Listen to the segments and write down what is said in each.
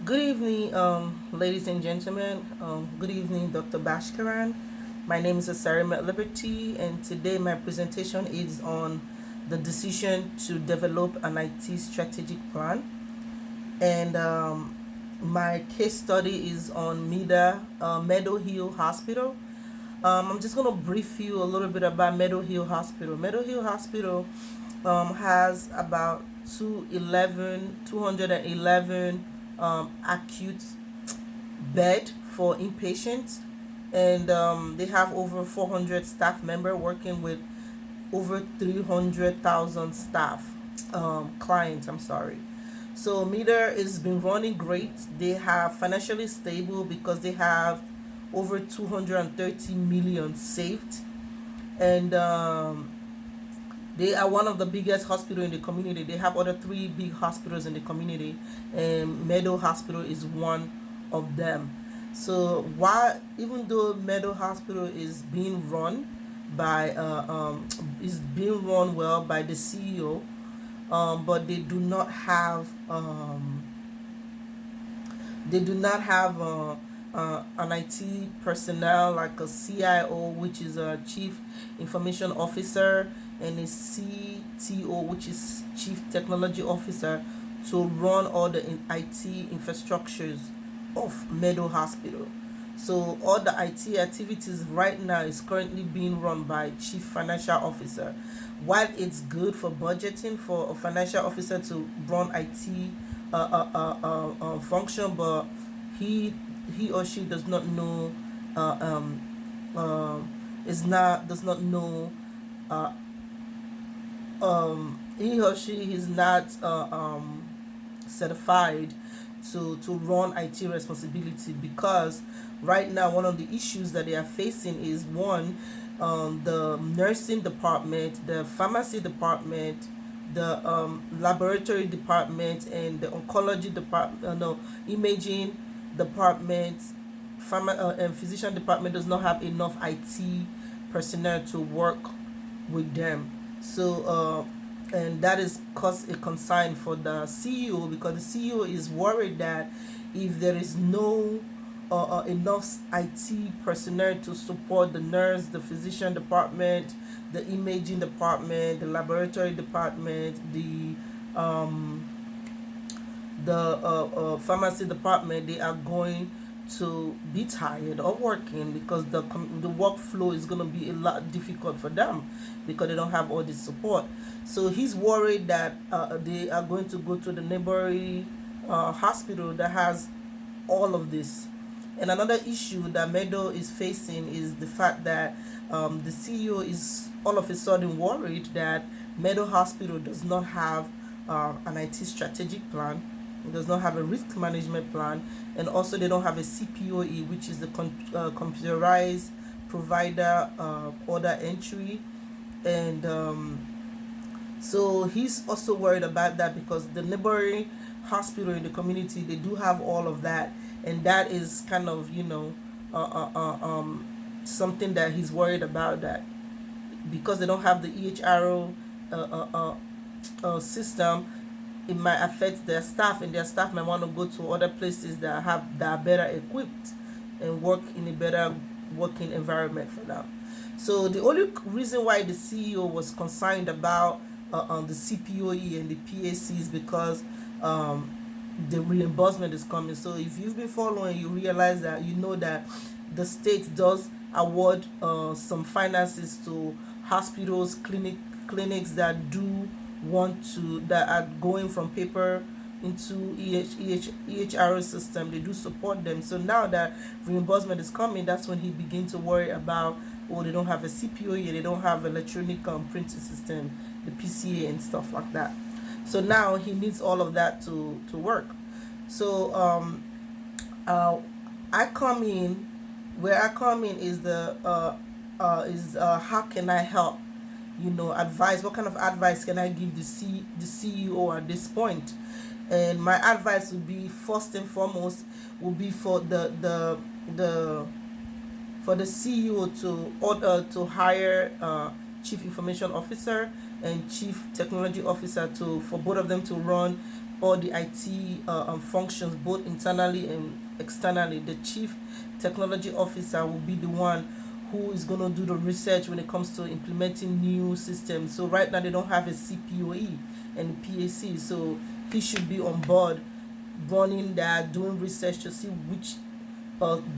Good evening, ladies and gentlemen. Good evening, Dr. Bashkaran. My name is Asari Liberty, and today my presentation is on the decision to develop an IT strategic plan. And my case study is on Meadow Hill Hospital. I'm just going to brief you a little bit about Meadow Hill Hospital. Meadow Hill Hospital has about 211 acute bed for inpatients, and they have over 400 staff member working with over 300,000 staff clients. I'm sorry. So Meter is been running great. They have financially stable because they have over 230 million saved, and they are one of the biggest hospital in the community. They have other three big hospitals in the community, and Meadow Hospital is one of them. So why, even though Meadow Hospital is being run well by the CEO, but they do not have an IT personnel like a CIO, which is a Chief Information Officer, and a CTO, which is Chief Technology Officer, to run all the IT infrastructures of Meadow Hospital. So all the IT activities right now is currently being run by Chief Financial Officer. While it's good for budgeting for a financial officer to run IT function, but he he or she does not know uh, um, is not does not know uh, he or she is not certified to run IT responsibility, because right now one of the issues that they are facing is one, the nursing department, the pharmacy department, the laboratory department, and the oncology department, no, imaging department, and physician department does not have enough IT personnel to work with them. So and that is cause a concern for the CEO, because the CEO is worried that if there is no enough IT personnel to support the nurse, the physician department, the imaging department, the laboratory department, um, the pharmacy department, they are going to be tired of working, because the workflow is going to be a lot difficult for them because they don't have all this support. So he's worried that they are going to go to the neighboring hospital that has all of this. And another issue that Meadow is facing is the fact that the CEO is all of a sudden worried that Meadow Hospital does not have an IT strategic plan, it does not have a risk management plan, and also they don't have a CPOE, which is the computerized provider order entry. And so he's also worried about that, because the neighboring hospital in the community, they do have all of that, and that is kind of, something that he's worried about, that because they don't have the EHRO system, it might affect their staff, and their staff might want to go to other places that are better equipped and work in a better working environment for them. So the only reason why the CEO was concerned about the CPOE and the PAC is because the reimbursement is coming. So if you've been following, you realize that the state does award some finances to hospitals, clinics that are going from paper into EHRO system. They do support them. So now that reimbursement is coming, that's when he begins to worry about, oh, they don't have a CPOE, they don't have electronic printing system, the PCA and stuff like that. So now he needs all of that to work. So uh, I come in where I come in is how can I help? Advice. What kind of advice can I give the CEO at this point? And my advice would be, first and foremost, would be for the for the CEO to order to hire Chief Information Officer and Chief Technology Officer, to for both of them to run all the IT functions, both internally and externally. The chief technology officer will be the one who is going to do the research when it comes to implementing new systems. So right now they don't have a CPOE and a PAC, so he should be on board running that, doing research to see which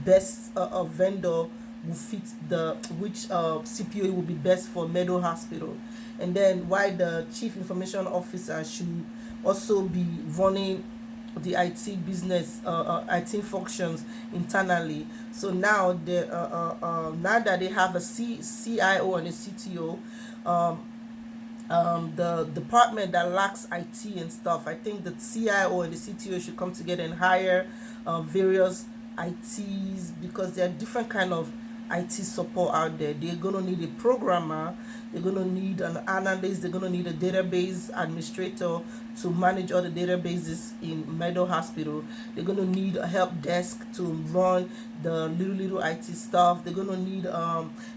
best vendor will fit the which CPOE will be best for Meadow Hospital. And then why the chief information officer should also be running the IT business, IT functions internally. So now now that they have a CIO and a CTO, the department that lacks IT and stuff, I think the CIO and the CTO should come together and hire various ITs, because there are different kind of IT support out there. They're gonna need a programmer, they're gonna need an analyst, they're gonna need a database administrator to manage all the databases in Meadow Hospital. They're gonna need a help desk to run the little IT stuff. They're gonna need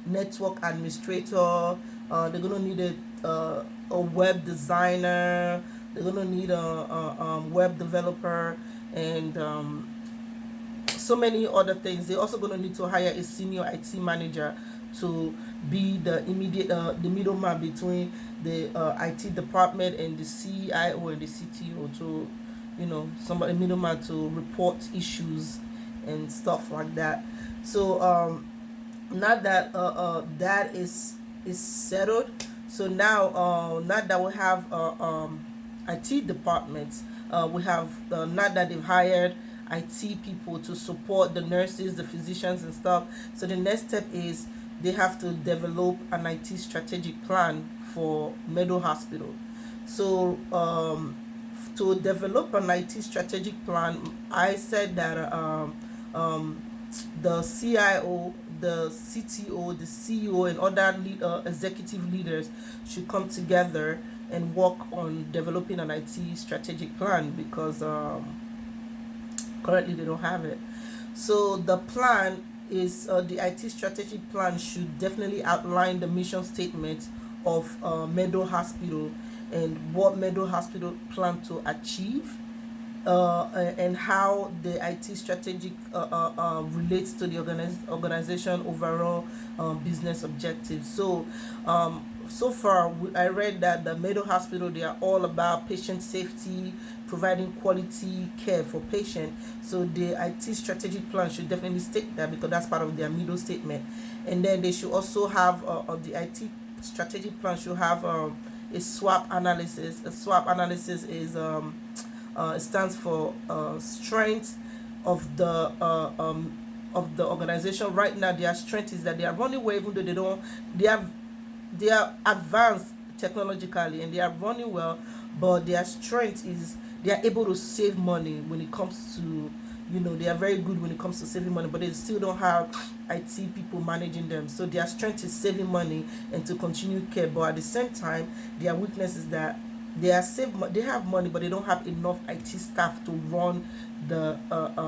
network administrator. They're gonna need a web designer. They're gonna need a web developer, and so many other things. They're also going to need to hire a senior IT manager to be the immediate the middleman between the IT department and the CIO and the CTO, to somebody middleman to report issues and stuff like that. So now that that is settled, so now that we have IT departments, we have now that they've hired IT people to support the nurses, the physicians, and stuff. So the next step is they have to develop an IT strategic plan for Meadow Hospital. So to develop an IT strategic plan, I said that the CIO, the CTO, the CEO, and other executive leaders should come together and work on developing an IT strategic plan, because currently they don't have it. So the plan is the IT strategic plan should definitely outline the mission statement of Meadow Hospital and what Meadow Hospital plan to achieve, and how the IT strategic relates to the organization overall business objectives. So so far I read that the Meadow Hospital, they are all about patient safety, providing quality care for patient. So the IT strategic plan should definitely state that, because that's part of their middle statement. And then they should also have the IT strategic plan should have a SWOT analysis. A SWOT analysis is it stands for strength of the organization. Right now their strength is that they are running well, even though they are advanced technologically and they are running well, but their strength is they are able to save money when it comes to, they are very good when it comes to saving money, but they still don't have IT people managing them. So their strength is saving money and to continue care, but at the same time their weakness is that they have money, but they don't have enough IT staff to run the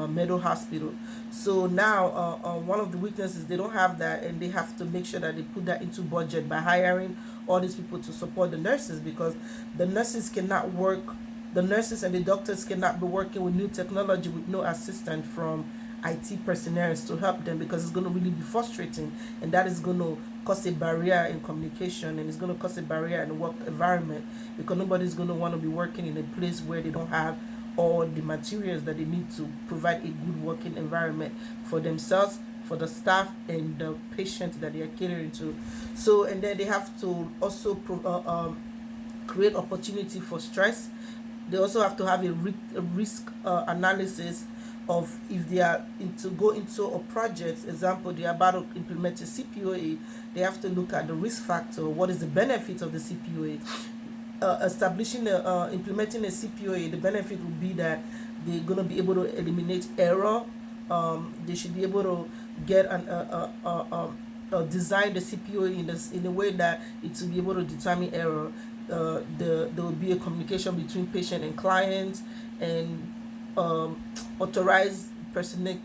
Meadow Hospital. So now one of the weaknesses, they don't have that, and they have to make sure that they put that into budget by hiring all these people to support the nurses, because the nurses and the doctors cannot be working with new technology with no assistant from IT personnel to help them, because it's going to really be frustrating, and that is going to cause a barrier in communication, and it's going to cause a barrier in the work environment, because nobody's going to want to be working in a place where they don't have all the materials that they need to provide a good working environment for themselves, for the staff, and the patient that they are catering to. So, and then they have to also create opportunity for stress. They also have to have a risk analysis of if they are go into a project. Example, they are about to implement a CPOA, they have to look at the risk factor. What is the benefit of the CPOA? Implementing a CPOA, the benefit would be that they're going to be able to eliminate error. They should be able to get design the CPOA in a way that it will be able to determine error. There will be a communication between patient and client, and authorized personnel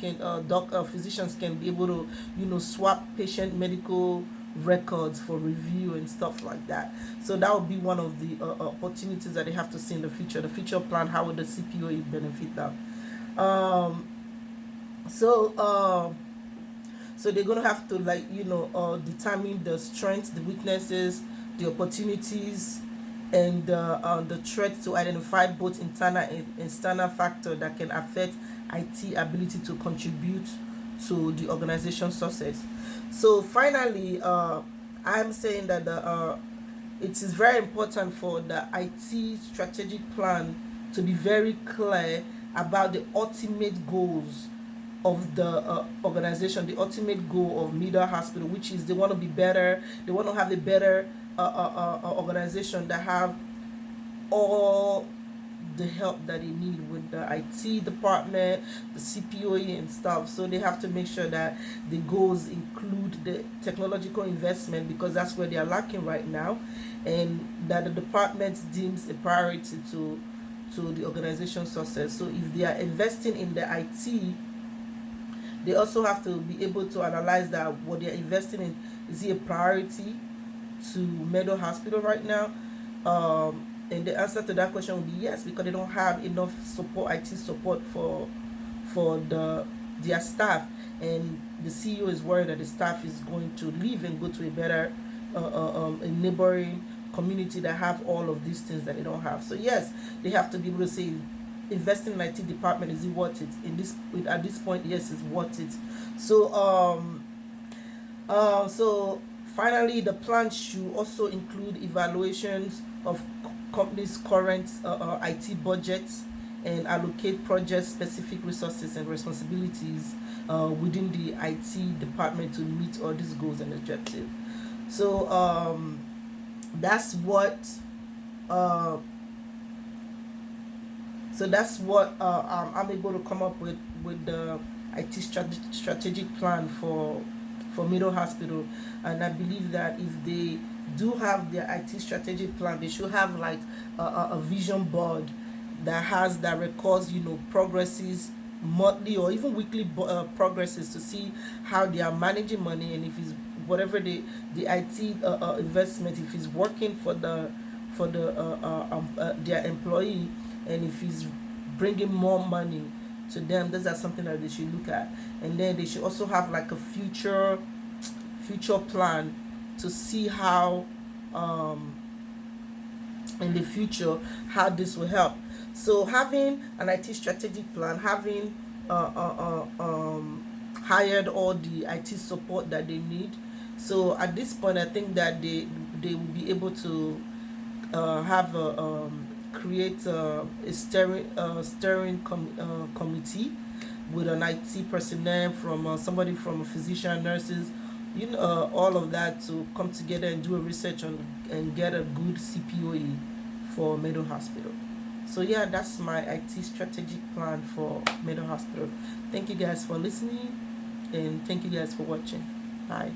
physicians can be able to swap patient medical records for review and stuff like that. So that would be one of the opportunities that they have to see in the future. The future plan, how would the CPOE benefit them? Um, so so they're gonna have to, like, determine the strengths, the weaknesses, the opportunities, and the threats, to identify both internal and external factors that can affect IT ability to contribute to the organization's success. So finally, I'm saying that it is very important for the IT strategic plan to be very clear about the ultimate goals of the organization, the ultimate goal of Meadow Hospital, which is they want to be better. They want to have a better organization that have all the help that they need with the IT department, the CPOE and stuff. So they have to make sure that the goals include the technological investment, because that's where they are lacking right now, and that the department deems a priority to the organization's success. So if they are investing in the IT, they also have to be able to analyze that what they're investing in, is it a priority to Meadow Hospital right now? And the answer to that question would be yes, because they don't have enough support, IT support for their staff, and the CEO is worried that the staff is going to leave and go to a better a neighboring community that have all of these things that they don't have. So yes, they have to be able to say, investing in IT department, is it worth it? In this At this point, yes, it's worth it. So so finally, the plan should also include evaluations of company's current IT budgets, and allocate project specific resources and responsibilities within the IT department to meet all these goals and objectives. So that's what uh, I'm able to come up with the IT strategic plan for Meadow Hospital. And I believe that if they do have their IT strategic plan, they should have like a vision board that records, progresses, monthly or even weekly progresses, to see how they are managing money, and if it's whatever the IT investment, if it's working for their employee, and if it's bringing more money to them. Those are something that they should look at. And then they should also have like a future plan, to see how in the future how this will help. So having an IT strategic plan, having hired all the IT support that they need. So at this point, I think that they will be able to have a create a committee with an IT personnel, from somebody from physician, nurses, all of that, to come together and do a research on and get a good CPOE for Meadow Hospital. So yeah, that's my IT strategic plan for Meadow Hospital. Thank you guys for listening, and thank you guys for watching. Bye.